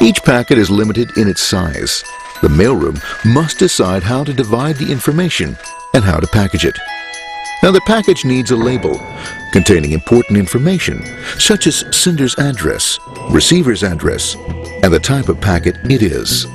Each packet is limited in its size. The mailroom must decide how to divide the information and how to package it. Now, the package needs a label containing important information such as sender's address, receiver's address, and the type of packet it is.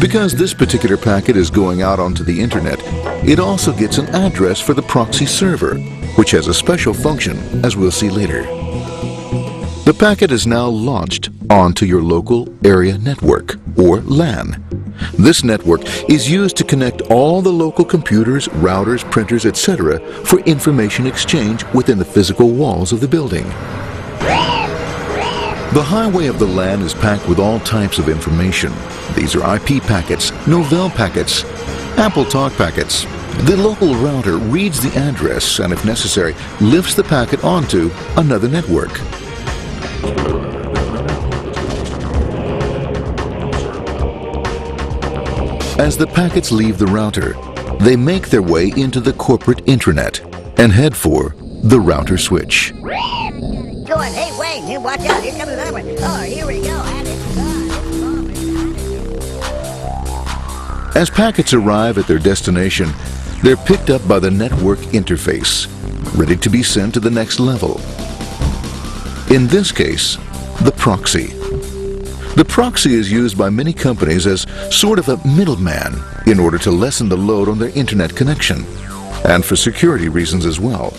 Because this particular packet is going out onto the internet, it also gets an address for the proxy server, which has a special function, as we'll see later. The packet is now launched onto your local area network, or LAN. This network is used to connect all the local computers, routers, printers, etc. for information exchange within the physical walls of the building. The highway of the LAN is packed with all types of information. These are IP packets, Novell packets, AppleTalk packets. The local router reads the address and, if necessary, lifts the packet onto another network. As the packets leave the router, they make their way into the corporate intranet and head for the router switch. Going, hey, Wayne, here, watch out, here comes another one. Oh, here we go. And it's on. As packets arrive at their destination, they're picked up by the network interface, ready to be sent to the next level. In this case, the proxy. The proxy is used by many companies as sort of a middleman in order to lessen the load on their internet connection, and for security reasons as well.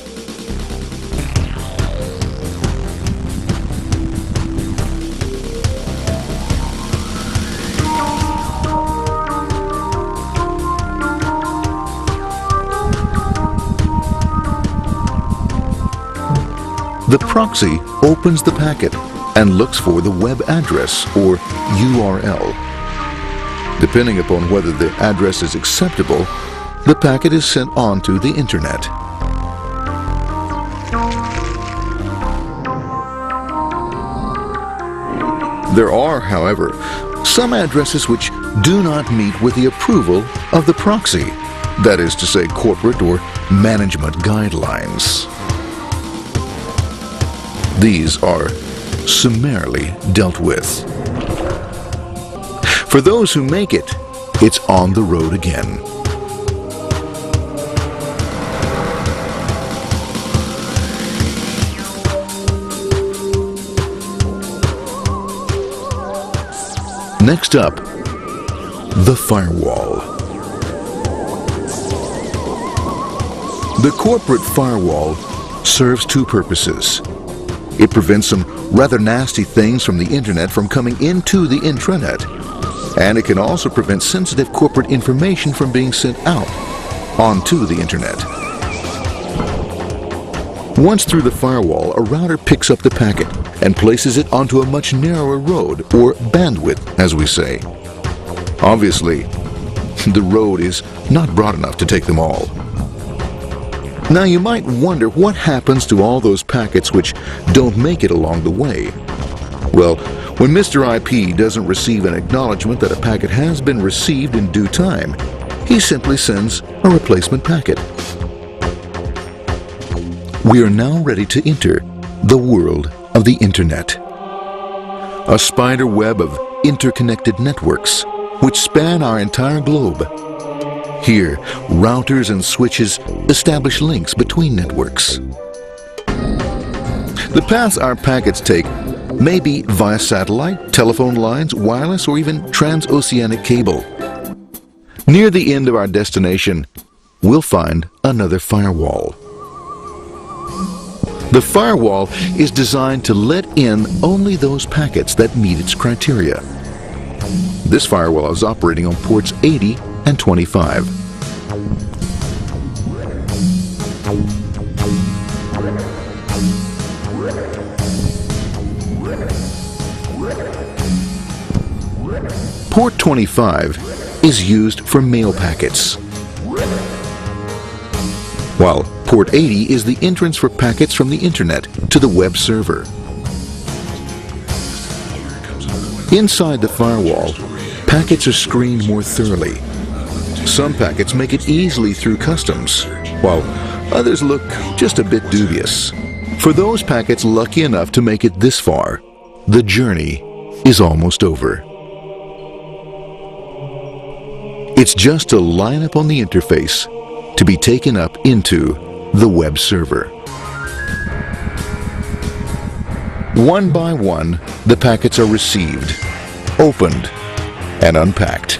The proxy opens the packet and looks for the web address, or URL. Depending upon whether the address is acceptable, the packet is sent on to the internet. There are, however, some addresses which do not meet with the approval of the proxy, that is to say, corporate or management guidelines. These are summarily dealt with. For those who make it, it's on the road again. Next up, the firewall. The corporate firewall serves two purposes. It prevents some rather nasty things from the internet from coming into the intranet, and it can also prevent sensitive corporate information from being sent out onto the internet. Once through the firewall, a router picks up the packet and places it onto a much narrower road, or bandwidth, as we say. Obviously, the road is not broad enough to take them all. Now, you might wonder what happens to all those packets which don't make it along the way. Well, when Mr. IP doesn't receive an acknowledgement that a packet has been received in due time, he simply sends a replacement packet. We are now ready to enter the world of the Internet. A spider web of interconnected networks which span our entire globe. Here, routers and switches establish links between networks. The paths our packets take may be via satellite, telephone lines, wireless, or even transoceanic cable. Near the end of our destination, we'll find another firewall. The firewall is designed to let in only those packets that meet its criteria. This firewall is operating on ports 80 and 25. Port 25 is used for mail packets, while port 80 is the entrance for packets from the internet to the web server. Inside the firewall, packets are screened more thoroughly. Some packets make it easily through customs, while others look just a bit dubious. For those packets lucky enough to make it this far, the journey is almost over. It's just a lineup on the interface to be taken up into the web server. One by one, the packets are received, opened, and unpacked.